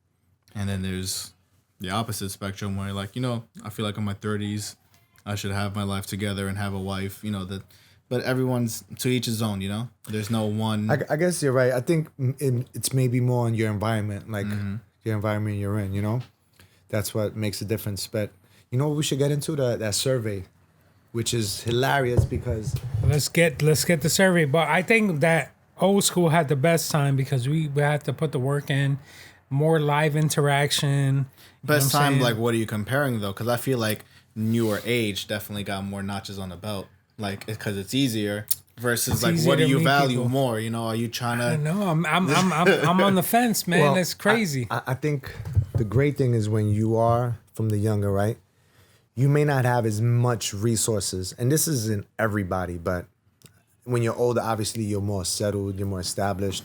And then there's the opposite spectrum where like, you know, I feel like in my 30s I should have my life together and have a wife, you know, but everyone's to each his own, you know. There's no one. I guess you're right. I think it's maybe more on your environment, like your environment you're in. You know, that's what makes a difference. But you know what we should get into that survey, which is hilarious because Let's get the survey. But I think that old school had the best time because we had to put the work in, more live interaction. Best You know what I'm time, saying? like, what are you comparing though? Because I feel like newer age definitely got more notches on the belt, like because it's easier. Versus It's like, easier what do to you meet value people. more? You know, are you trying I to? know I'm on the fence, man. well, It's crazy. I think the great thing is when you are from the younger, right? You may not have as much resources, and this isn't everybody, but when you're older, obviously you're more settled, you're more established.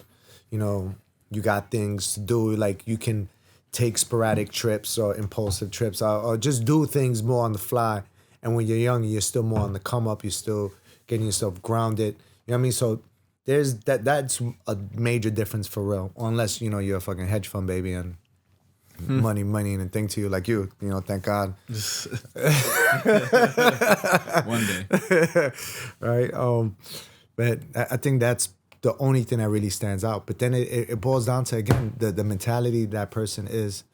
You know, you got things to do. Like you can take sporadic trips or impulsive trips, or just do things more on the fly. And when you're younger, you're still more on the come up. You're still getting yourself grounded. You know what I mean? So there's that's a major difference for real. Unless, you know, you're a fucking hedge fund baby and money and a thing to you like you know, thank God. One day. Right? But I think that's the only thing that really stands out. But then it boils down to, again, the mentality that person is.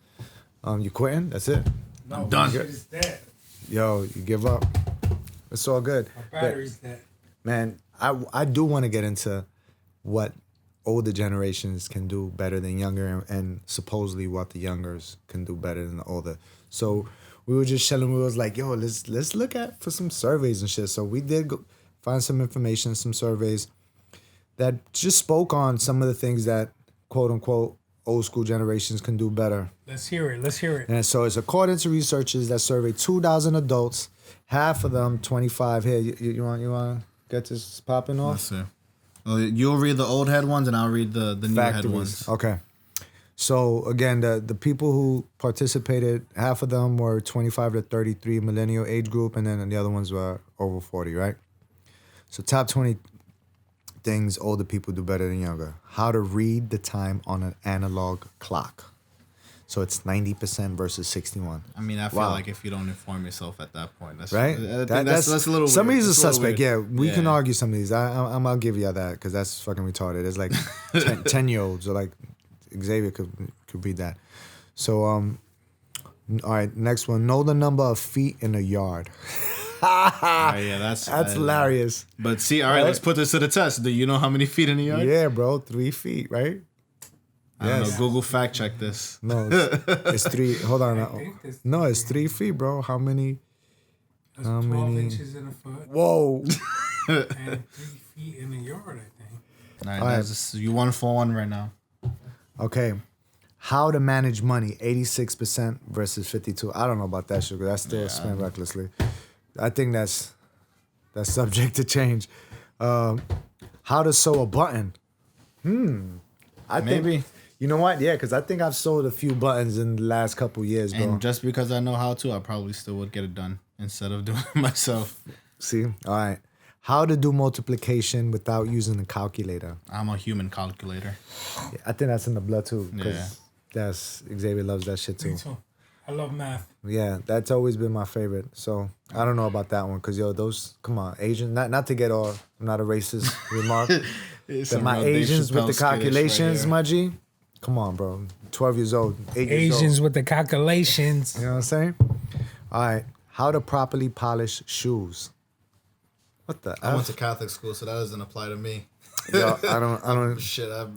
You quitting? That's it. I'm done. Battery's dead. Yo, you give up. It's all good. My battery's dead. Man, I do want to get into what older generations can do better than younger, and supposedly what the youngers can do better than the older. So we were just chilling. We was like, yo, let's look for some surveys and shit. So we did find some information, some surveys that just spoke on some of the things that quote unquote old school generations can do better. Let's hear it. And so it's according to researchers that surveyed 2,000 adults, half of them 25. Here, you want to get this popping off? Let's see. Well, you'll read the old head ones and I'll read the new head Factories. ones. Okay. So again, the people who participated, half of them were 25 to 33 millennial age group, and then the other ones were over 40, right? So top 20 things older people do better than younger. How to read the time on an analog clock. So it's 90% versus 61. I mean, I feel Wow. like if you don't inform yourself at that point, that's Right? I think that's a little. Some of weird. these are That's a little suspect. weird. Yeah, we can argue some of these. I'll give you that because that's fucking retarded. It's like 10-year-olds or like Xavier could read that. So all right, next one. Know the number of feet in a yard. Yeah, that's hilarious. But see, all right, Right? let's put this to the test. Do you know how many feet in a yard? Yeah, bro, 3 feet, right? I don't know. Yes. Google fact check this. No, it's 3. Hold on. think it's No, it's 3 feet, bro. How many? That's How 12 many? inches in a foot Whoa. and 3 feet in a yard, I think. All right, All right. that's you 1 for 1 right now. Okay. How to manage money, 86% versus 52. I don't know about that, sugar. That's still spent recklessly. I think that's subject to change. How to sew a button. I Maybe. think, you know what? Yeah, because I think I've sewed a few buttons in the last couple years, bro. And just because I know how to, I probably still would get it done instead of doing it myself. See? All right. How to do multiplication without using a calculator. I'm a human calculator. Yeah, I think that's in the blood too. Because Yeah. that's Xavier loves that shit too. Me too. I love math. Yeah, that's always been my favorite. So I don't know about that one because those, come on, Asian. Not to get all, I'm not a racist remark. But my Asians with the calculations, my G. Come on, bro. 12 years old, 8 years old. Asians with the calculations. You know what I'm saying? All right. How to properly polish shoes. What the I went F? to Catholic school, so that doesn't apply to me. Yo, I don't. Shit, All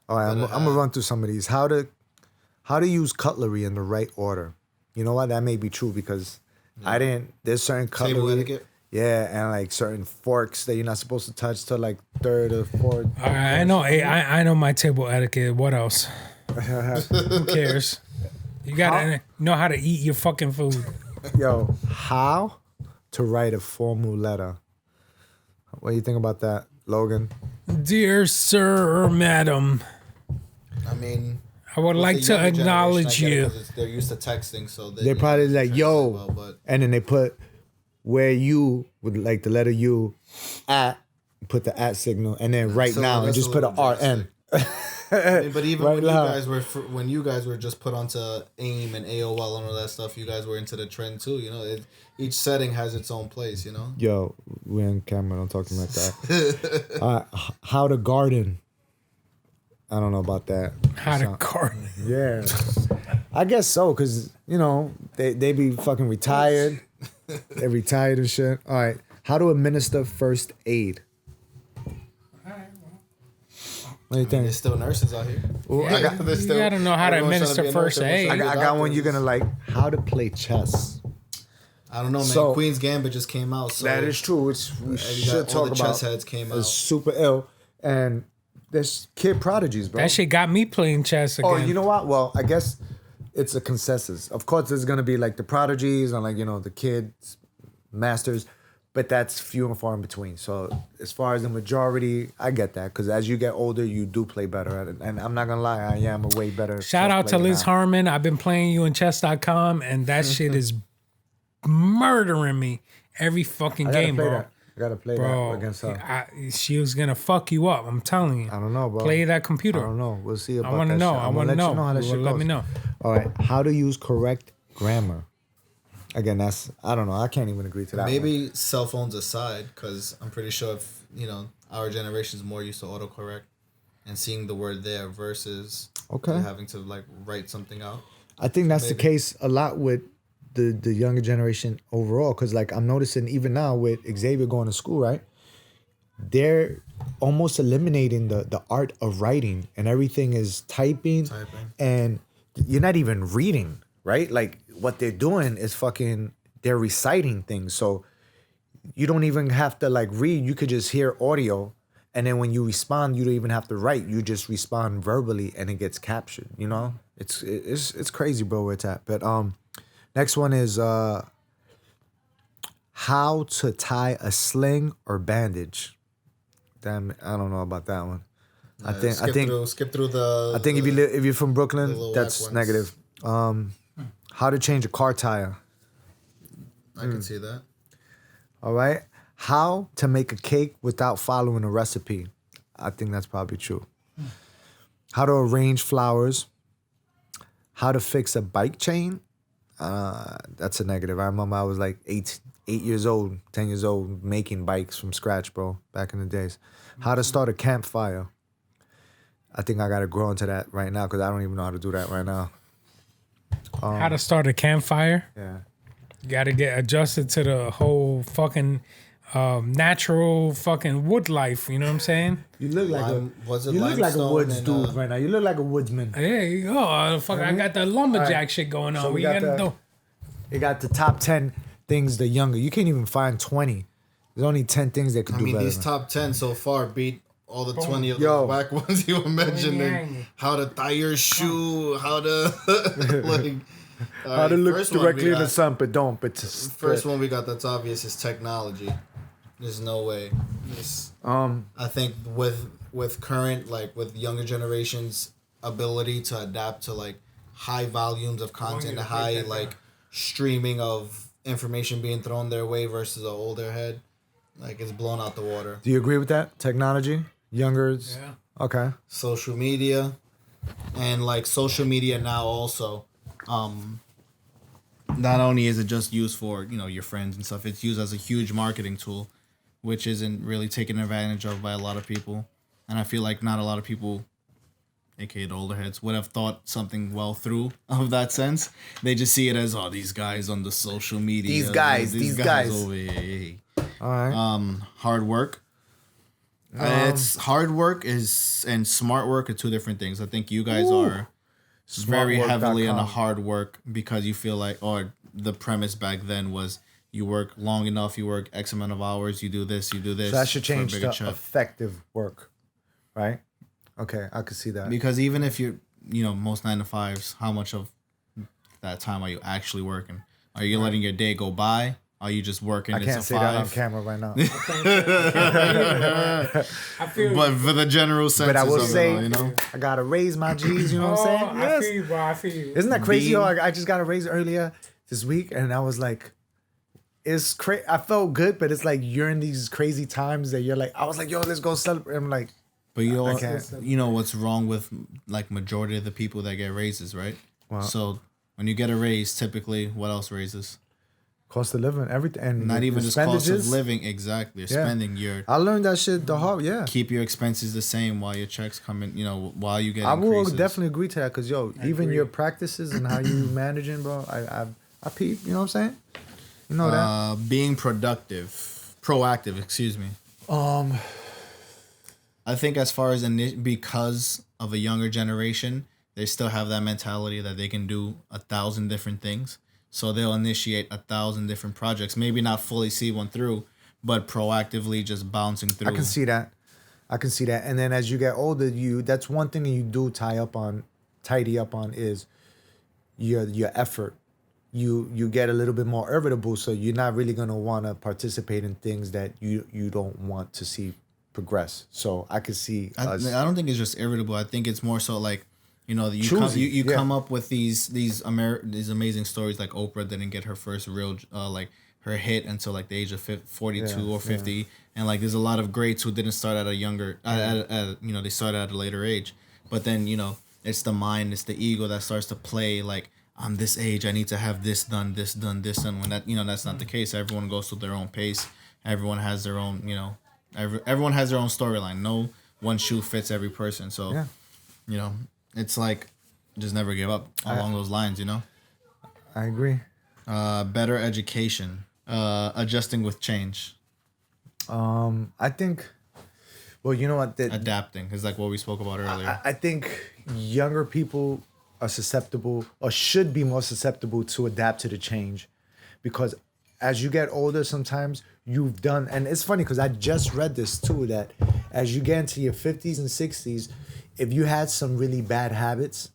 right, I'm gonna run through some of these. How to use cutlery in the right order. You know what? That may be true because I didn't. There's certain cutlery. Table etiquette. Yeah, and like certain forks that you're not supposed to touch till like third or fourth. All right, I know. I know my table etiquette. What else? Who cares? You gotta know how to eat your fucking food. Yo, how to write a formal letter? What do you think about that, Logan? Dear sir or madam, I mean, I would like to acknowledge you. They're used to texting, so They're probably like, yo, well, and then they put where you would like the letter U at, put the at signal, and then right So now and that's just a put a little RN. but even Right when now. when you guys were just put onto AIM and AOL and all that stuff, you guys were into the trend too. You know, each setting has its own place. You know. Yo, we're on camera. Don't talk to me like that. How to garden. I don't know about that. How to garden. Yeah. I guess so, because, you know, they be fucking retired. They're retired and shit. All right. How to administer first aid. What do you think? There's still nurses out here. Ooh, I got, You gotta know how to everyone's trying administer to be a nurse, first everyone's aid. trying to be a I got one doctor. you're going to like. How to play chess. I don't know, man. So- Queen's Gambit just came out. So That is true, which we you should got all talk the about. chess heads came It's out. super ill. And there's kid prodigies, bro. That shit got me playing chess again. Oh, you know what? Well, I guess it's a consensus. Of course, there's gonna be like the prodigies and like, you know, the kids, masters, but that's few and far in between. So as far as the majority, I get that because as you get older, you do play better at it. And I'm not gonna lie, I am a way better. Shout out to chess player Liz now. Harmon. I've been playing you in chess.com, and that shit is murdering me every fucking I gotta game, play bro. that. I gotta play Bro, that against her. she was gonna fuck you up. I'm telling you. I don't know, bro. Play that I computer. don't know. We'll see about I want to that know. shit. I I'm want to gonna let know. you know how that You shit will let goes. me know. All right. How to use correct grammar. Again, that's, I don't know. I can't even agree to that. Maybe cell phones aside, because I'm pretty sure if, you know, our generation is more used to autocorrect and seeing the word there versus Okay. having to like write something out. I think that's the Maybe. case a lot with the younger generation overall. Because like I'm noticing even now with Xavier going to school, right? They're almost eliminating the art of writing and everything is typing. And you're not even reading, right? Like what they're doing is they're reciting things. So you don't even have to like read. You could just hear audio. And then when you respond, you don't even have to write. You just respond verbally and it gets captured, you know? It's crazy, bro, where it's at. But next one is how to tie a sling or bandage. Damn, I don't know about that one. I think skip through the. I think if you're from Brooklyn, little that's whack ones. negative. How to change a car tire. I can see that. All right. How to make a cake without following a recipe. I think that's probably true. How to arrange flowers. How to fix a bike chain. That's a negative. I remember I was like 8 years old, 10 years old, making bikes from scratch, bro, back in the days. How to start a campfire. I think I got to grow into that right now because I don't even know how to do that right now. How to start a campfire. Yeah. You got to get adjusted to the whole fucking natural fucking wood life. You know what I'm saying? You look like Was it you look like a limestone woods and, dude right now. You look like a woodsman. There you go. Fuck, I got the lumberjack Alright. shit going on. So we we got gotta the- do. They got the top 10 things the younger. You can't even find 20. There's only 10 things they could I do mean, better. these top 10 so far beat all the 20 of Yo. those whack ones you were mentioning. Yang. How to tie your shoe, how to like. How to look directly in the sun, but don't. But First one we got that's obvious is technology. There's no way. I think with current with younger generations' ability to adapt to like high volumes of content, high like streaming of information being thrown their way versus an older head, like it's blown out the water. Do you agree with that? Technology, youngers. Yeah. Okay. Social media, and like social media now also. Not only is it just used for your friends and stuff, it's used as a huge marketing tool, which isn't really taken advantage of by a lot of people. And I feel like not a lot of people, aka the older heads, would have thought something well through of that sense. They just see it as these guys on the social media. These guys. over here. All right. Hard work. It's hard work and smart work are two different things. I think you guys are very heavily into hard work because you feel like, or the premise back then was you work long enough, you work X amount of hours, you do this. So that should change to effective work, right? Okay, I could see that. Because even if most 9-to-5s, how much of that time are you actually working? Are you letting your day go by? Are you just working? I can't say that on camera right now. I feel but for the general sense, but I will say, you know, I gotta raise my G's. You know what I'm saying? I feel you, bro. I feel you. Isn't that crazy? I just got a raise earlier this week, and I was like, it's crazy. I felt good, but it's like you're in these crazy times that you're like, I was like, yo, let's go celebrate. I'm like, but you know what's wrong with like majority of the people that get raises, right? Wow. So when you get a raise, typically, what else raises? Cost of living, everything, and not even just cost of living. Exactly, you're spending your. I learned that shit the hard. Yeah. Keep your expenses the same while your checks come in. You know, while you get. I will definitely agree to that because even your practices and how you managing, bro. I peep. You know what I'm saying? You know that. Being proactive. Excuse me. I think as far as because of a younger generation, they still have that mentality that they can do 1,000 different things. So they'll initiate 1,000 different projects. Maybe not fully see one through, but proactively just bouncing through. I can see that. And then as you get older, that's one thing you do tidy up on is your effort. You get a little bit more irritable, so you're not really gonna want to participate in things that you don't want to see progress. So I could see. I don't think it's just irritable. I think it's more so like. You know, you come up with these amazing stories like Oprah didn't get her first real her hit until like the age of 42 or 50, and like there's a lot of greats who didn't start at a younger they started at a later age, but then it's the mind, it's the ego that starts to play like I'm this age, I need to have this done, when that that's not the case. Everyone goes through their own pace. Everyone has their own everyone has their own storyline. No one shoe fits every person, so it's like, just never give up along those lines, I agree. Better education, adjusting with change. I think, well, you know what? Adapting is like what we spoke about earlier. I think younger people are susceptible or should be more susceptible to adapt to the change because as you get older, sometimes you've done, and it's funny because I just read this too, that as you get into your 50s and 60s, if you had some really bad habits,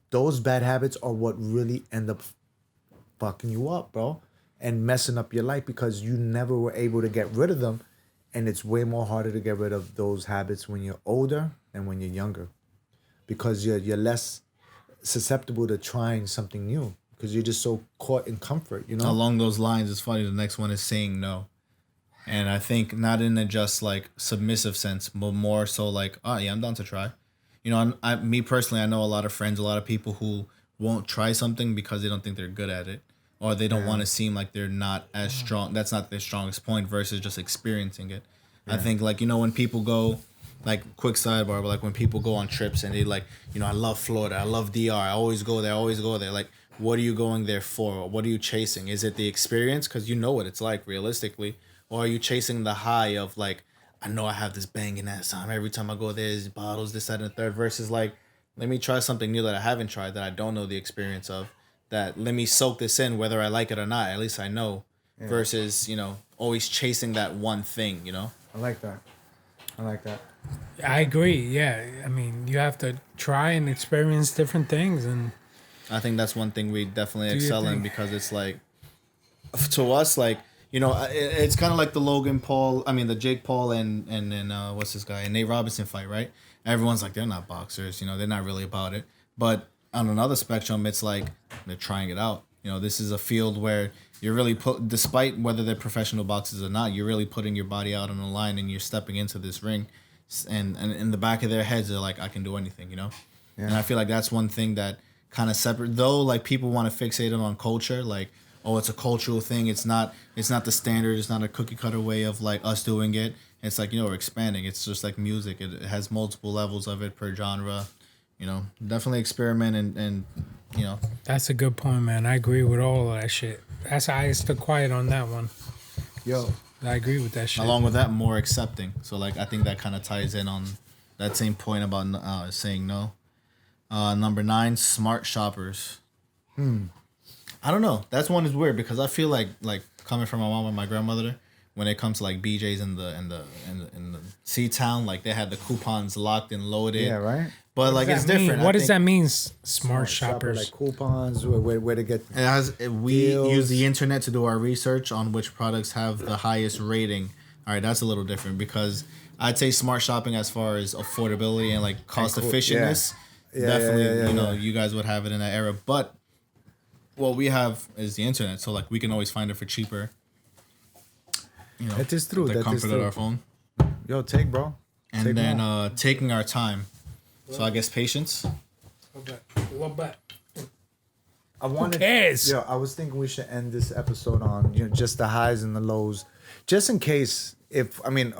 those bad habits are what really end up fucking you up, bro, and messing up your life because you never were able to get rid of them. And it's way more harder to get rid of those habits when you're older and when you're younger because you're less susceptible to trying something new because you're just so caught in comfort, Along those lines, it's funny, the next one is saying no. And I think not in a just like submissive sense, but more so like, oh yeah, I'm down to try. Me personally, I know a lot of friends, a lot of people who won't try something because they don't think they're good at it, or they don't want to seem like they're not as strong. That's not their strongest point versus just experiencing it. Yeah. I think like when people go, like quick sidebar, but like when people go on trips and they like, I love Florida, I love DR, I always go there. Like, what are you going there for? What are you chasing? Is it the experience? Because you know what it's like realistically. Or are you chasing the high of like, I know I have this banging ass time. Every time I go there's bottles, this, that, and the third. Versus like, let me try something new that I haven't tried, that I don't know the experience of. That let me soak this in, whether I like it or not. At least I know. Yeah. Versus, always chasing that one thing, I like that. I agree. Yeah. I mean, you have to try and experience different things. And I think that's one thing we definitely excel in because it's like, to us, like, it's kind of like the Jake Paul and what's this guy, and Nate Robinson fight, right? Everyone's like, they're not boxers, they're not really about it. But on another spectrum, it's like they're trying it out. This is a field where you're really despite whether they're professional boxers or not, you're really putting your body out on the line and you're stepping into this ring. And in the back of their heads, they're like, I can do anything, Yeah. And I feel like that's one thing that kind of separate, though, like people want to fixate it on culture, like, oh, it's a cultural thing. It's not the standard. It's not a cookie cutter way of like us doing it. It's like, we're expanding. It's just like music. It has multiple levels of it per genre. Definitely experiment and That's a good point, man. I agree with all of that shit. That's why I stood quiet on that one. Yo, I agree with that shit. Along with that, more accepting. So like I think that kind of ties in on that same point about saying no. Number 9, smart shoppers. I don't know. That's one is weird because I feel like coming from my mom and my grandmother, when it comes to like BJ's in the C-town, like they had the coupons locked and loaded. Yeah, right. But like it's different. What does that mean? Smart Shopper, shoppers. like coupons, where to get. We deals. use the internet to do our research on which products have the highest rating. All right, that's a little different because I'd say smart shopping as far as affordability and like cost effectiveness. Yeah, definitely, you know, you guys would have it in that era. But what we have is the internet, so like we can always find it for cheaper. You know, That is true. The That is comfort of true. our phone, Yo, take, bro. and Take then more. taking our time. So I guess patience. What bet? I wanted. cares? Yo, I was thinking we should end this episode on just the highs and the lows, just in case.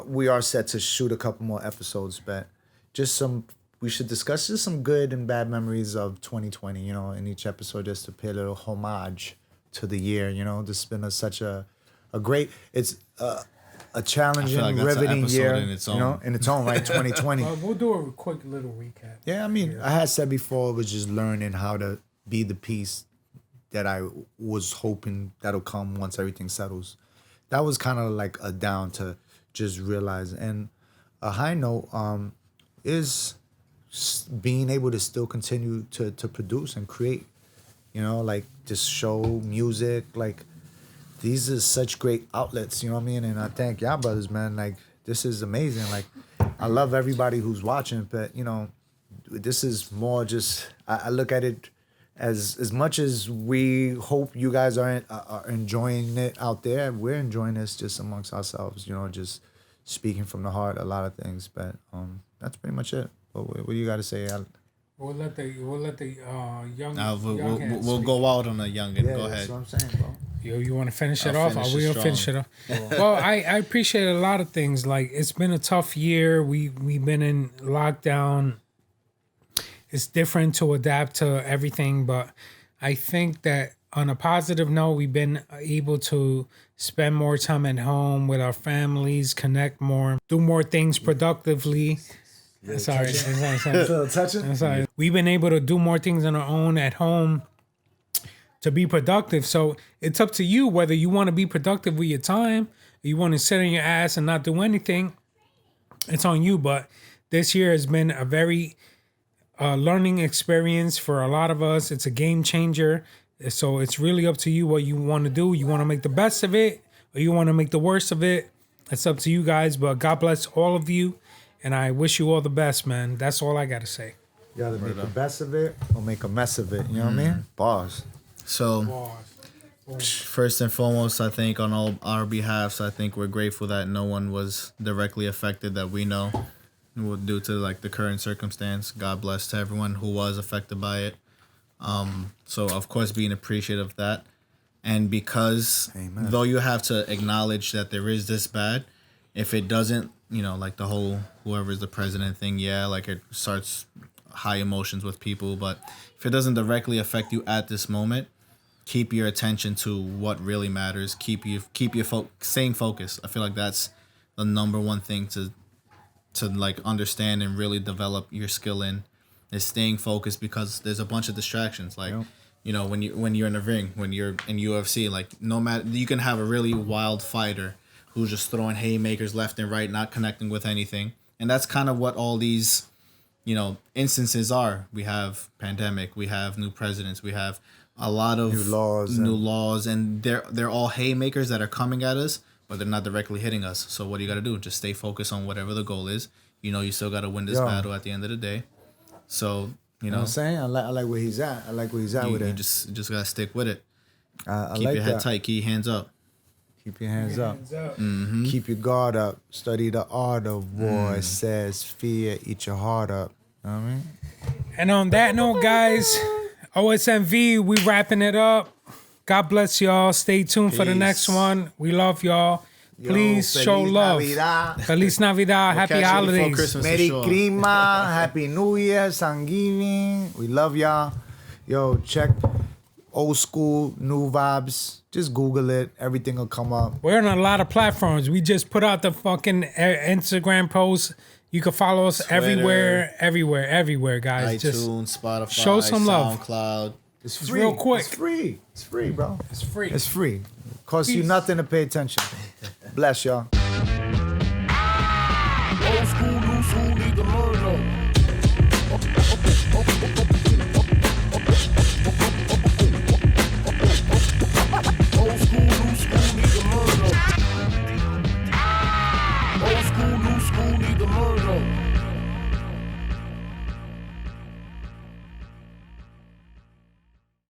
We are set to shoot a couple more episodes, but we should discuss just some good and bad memories of 2020. You know, in each episode, just to pay a little homage to the year. You know, this has been such a great. It's a challenging, like that's an riveting episode year. in its You know, own. in its own right, 2020. We'll do a quick little recap. Yeah, I had said before, it was just learning how to be the peace that I was hoping that'll come once everything settles. That was kind of like a down to just realize. And a high note is being able to still continue to produce and create. You know, like just show, music, like these are such great outlets, you know what I mean? And I thank y'all brothers, man. Like, this is amazing. Like, I love everybody who's watching, but, you know, this is more just, I look at it as much as we hope you guys are enjoying it out there, we're enjoying this just amongst ourselves, you know, just speaking from the heart, a lot of things. But that's pretty much it. What do you got to say? We'll let the young. We'll go out on a youngin. Go ahead. That's what I'm saying, bro. You want to finish it I'll off? finish Are we it gonna finish it strong. off? Well, I appreciate a lot of things. Like it's been a tough year. We've been in lockdown. It's different to adapt to everything, but I think that on a positive note, we've been able to spend more time at home with our families, connect more, do more things productively. Sorry. Sorry. We've been able to do more things on our own at home to be productive. So it's up to you whether you want to be productive with your time or you want to sit on your ass and not do anything. It's on you. But this year has been a very learning experience for a lot of us. It's a game changer. So it's really up to you what you want to do. You want to make the best of it or you want to make the worst of it. It's up to you guys. But God bless all of you. And I wish you all the best, man. That's all I got to say. You gotta make the best of it or make a mess of it. You know what I mean? Bars. So first and foremost, I think on all our behalfs, I think we're grateful that no one was directly affected that we know due to like the current circumstance. God bless to everyone who was affected by it. So of course being appreciative of that. And because Amen. Though you have to acknowledge that there is this bad, if it doesn't, you know, like the whole whoever's the president thing, yeah, like it starts high emotions with people. But if it doesn't directly affect you at this moment, keep your attention to what really matters. Keep your staying focused. I feel like that's the number one thing to like understand and really develop your skill in is staying focused because there's a bunch of distractions. Like, you know, when you're in a ring, when you're in UFC, like no matter, you can have a really wild fighter who's just throwing haymakers left and right, not connecting with anything. And that's kind of what all these, you know, instances are. We have pandemic, we have new presidents, we have a lot of new laws, and they're all haymakers that are coming at us, but they're not directly hitting us. So what do you got to do? Just stay focused on whatever the goal is. You know, you still got to win this battle at the end of the day. So, you know what I'm saying? I like where he's at. I like where he's at with it. You just got to stick with it. I Keep like your head that. tight. Keep your hands up. Keep your hands up. Keep your guard up. Study the art of war. It says fear, eat your heart up. You know what I mean? And on that note, guys, OSNV, we wrapping it up. God bless y'all. Stay tuned for the Peace. next one. We love y'all. Please Yo, show Feliz love. Navidad. Feliz Navidad. Happy catch you before holidays. Christmas. For Merry sure. Christmas. Happy New Year. Thanksgiving. We love y'all. Yo, check Old school, new vibes. Just Google it. Everything will come up. We're on a lot of platforms. We just put out the fucking Instagram post. You can follow us Twitter, everywhere, guys. iTunes, Spotify, show some love. SoundCloud. It's It's free. real quick. It's free. It's free, bro. It's free. It's free. Costs you Peace. nothing to pay attention. Bless y'all.